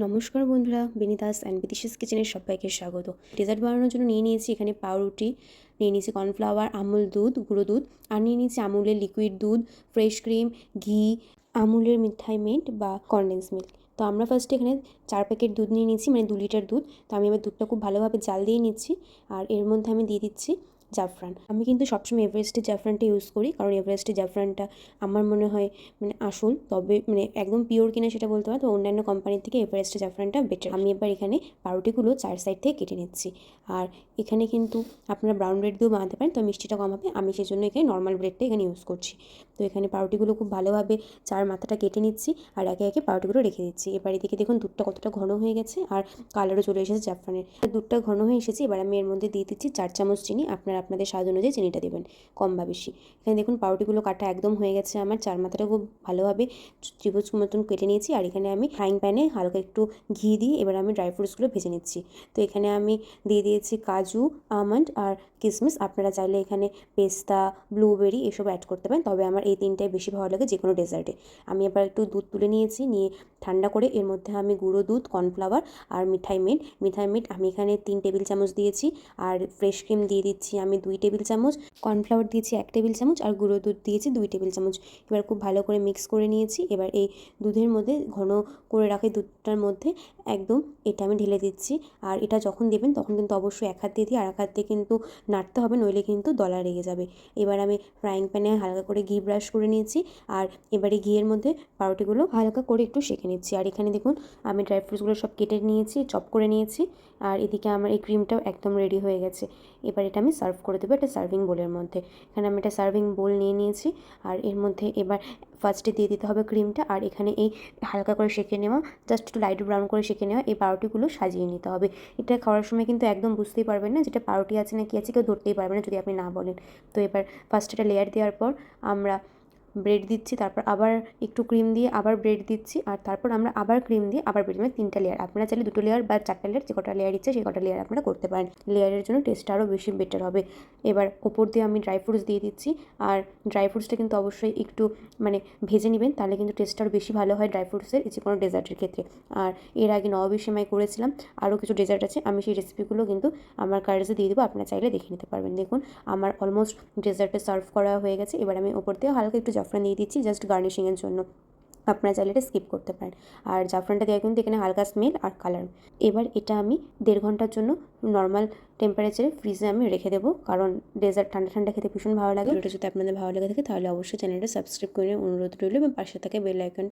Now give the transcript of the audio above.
নমস্কার বন্ধুরা, বিনিতাস অ্যান্ড বিদিশাস কিচেনের সবাইকে স্বাগত। ডেজার্ট বানানোর জন্য নিয়ে নিয়েছি এখানে পাউরুটি, নিয়ে নিয়েছি কর্নফ্লাওয়ার, আমুল দুধ, গুঁড়ো দুধ, আর নিয়ে নিয়েছি আমুলের লিকুইড দুধ, ফ্রেশ ক্রিম, ঘি, আমুলের মিঠাই মিন্ট বা কনডেন্স মিল্ক। তো আমরা ফার্স্টে এখানে 4 প্যাকেট দুধ নিয়ে নিয়েছি, মানে 2 লিটার দুধ। তো আমি এবার দুধটা খুব ভালোভাবে জাল দিয়ে নিচ্ছি, আর এর মধ্যে আমি দিয়ে দিচ্ছি জাফরান। আমি কিন্তু সবসময় এভারেস্টের জাফরানটা ইউজ করি, কারণ এভারেস্টের জাফরানটা আমার মনে হয় আসল, তবে একদম পিওর কিনা সেটা বলতে পারবো, তো অন্যান্য কোম্পানির থেকে এভারেস্টের জাফরানটা বেটার। আমি এবার এখানে পাউরুটিগুলো 4 সাইড থেকে কেটে নিচ্ছি। আর এখানে কিন্তু আপনারা ব্রাউন ব্রেড দিয়েও বানাতে পারেন, তো মিষ্টিটা কম হবে, আমি সেজন্য এখানে নর্মাল ব্রেডটা এখানে ইউজ করছি। তো এখানে পাউরুটিগুলো খুব ভালোভাবে 4 মাথাটা কেটে নিচ্ছি, আর একে একে পাউরুটিগুলো রেখে দিচ্ছি। এবার এদিকে দেখুন দুধটা কতটা ঘন হয়ে গেছে, আর কালারও চলে এসেছে জাফরানের। দুধটা ঘন হয়ে এসেছে, এবার আমি এর মধ্যে দিয়ে দিচ্ছি 4 চামচ চিনি। আপনারা আপনাদের স্বাদ অনুযায়ী চিনিটা দেবেন, কম বা বেশি। এখানে দেখুন পাউরুটিগুলো কাটা একদম হয়ে গেছে আমার। 4 মাথাটা খুব ভালোভাবে ত্রিভুজ মতন কেটে নিয়েছি, আর এখানে আমি ফ্রাইং প্যানে হালকা একটু ঘি দিয়ে এবার আমি ড্রাই ফ্রুটসগুলো ভেজে নিচ্ছি। তো এখানে আমি দিয়ে দিয়েছি কাজু, আমন্ড আর কিশমিশ। আপনারা চাইলে এখানে পেস্তা, ব্লুবেরি এসব অ্যাড করতে পারেন, তবে আমার এই তিনটাই বেশি ভালো লাগে যে কোনো ডেজার্টে। আমি এবার একটু দুধ তুলে নিয়েছি, নিয়ে ঠান্ডা করে এর মধ্যে আমি গুঁড়ো দুধ, কর্নফ্লাওয়ার আর মিঠাই মিন্ট আমি এখানে 3 টেবিল চামচ দিয়েছি, আর ফ্রেশ ক্রিম দিয়ে দিচ্ছি আমি 2 টেবিল চামচ, কর্নফ্লাওয়ার দিয়েছি 1 টেবিল চামচ, আর গুঁড়ো দুধ দিয়েছি 2 টেবিল চামচ। এবার খুব ভালো করে মিক্স করে নিয়েছি। এবার এই দুধের মধ্যে, ঘন করে রাখা দুধটার মধ্যে একদম এটা আমি ঢেলে দিচ্ছি। আর এটা যখন দেবেন তখন কিন্তু অবশ্যই এক হাত দিয়ে আর এক হাত দিয়ে কিন্তু নাড়তে হবে, নইলে কিন্তু দলা লেগে যাবে। এবার আমি ফ্রাইং প্যানে হালকা করে ঘি ব্রাশ করে নিয়েছি, আর এবারে ঘিয়ের মধ্যে পাউরুটিগুলো হালকা করে একটু সেঁকে নিচ্ছি। আর এখানে দেখুন আমি ড্রাই ফ্রুটসগুলো সব কেটে নিয়েছি, চপ করে নিয়েছি, আর এদিকে আমার এই ক্রিমটাও একদম রেডি হয়ে গেছে। এবার এটা আমি সার্ভ করে দেবো একটা সার্ভিং বোলের মধ্যে। এখানে আমি একটা সার্ভিং বোল নিয়ে নিয়েছি, আর এর মধ্যে এবার ফার্স্টে দিয়ে দিতে হবে ক্রিমটা, আর এখানে এই হালকা করে সেঁকে নেওয়া, জাস্ট একটু লাইট ব্রাউন করে সেঁকে নেওয়া এই পাউরুটিগুলো সাজিয়ে নিতে হবে। এটা খাওয়ার সময় কিন্তু একদম বুঝতেই পারবেন না যেটা পাউরুটি আছে না কি আছে, কেউ ধরতেই পারবে না যদি আপনি না বলেন। তো এবার ফার্স্ট একটা লেয়ার দেওয়ার পর আমরা ব্রেড দিচ্ছি, তারপর আবার একটু ক্রিম দিয়ে আবার ব্রেড দিচ্ছি, আর তারপর আমরা আবার ক্রিম দিয়ে আবার ব্রেড, মানে 3টা লেয়ার। আপনারা চাইলে 2টো লেয়ার বা 4টা লেয়ার, যে কটা লেয়ার ইচ্ছে সেই কটা লেয়ার আপনারা করতে পারেন। লেয়ারের জন্য টেস্টটা আরও বেশি বেটার হবে। এবার ওপর দিয়ে আমি ড্রাই ফ্রুটস দিয়ে দিচ্ছি, আর ড্রাই ফ্রুটসটা কিন্তু অবশ্যই একটু ভেজে নেবেন, তাহলে কিন্তু টেস্টটা আরও বেশি ভালো হয় ড্রাই ফ্রুটসের যে কোনো ডেজার্টের ক্ষেত্রে। আর এর আগে নবাবী সেমাই করেছিলাম, আরও কিছু ডেজার্ট আছে, আমি সেই রেসিপিগুলো কিন্তু আমার কার্ডসে দিয়ে দেবো, আপনারা চাইলে দেখে নিতে পারবেন। দেখুন আমার অলমোস্ট ডেজার্টে সার্ভ করা হয়ে গেছে। এবার আমি ওপর দিয়ে হালকা একটু জাফরান দিয়ে দিচ্ছি জাস্ট গার্নিশিংয়ের জন্য। আপনারা চাইলে এটা স্কিপ করতে পারেন। আর জাফরানটা দেওয়া কিন্তু এখানে হালকা স্মেল আর কালার। এবার এটা আমি 1.5 ঘন্টার জন্য নর্মাল টেম্পারেচারে ফ্রিজে আমি রেখে দেবো, কারণ ডেজার্ট ঠান্ডা ঠান্ডা খেতে ভীষণ ভালো লাগে। এটা যদি আপনাদের ভালো লেগে থাকে তাহলে অবশ্যই চ্যানেলটা সাবস্ক্রাইব করে অনুরোধ রইল, এবং পাশে থাকে বেল আইকন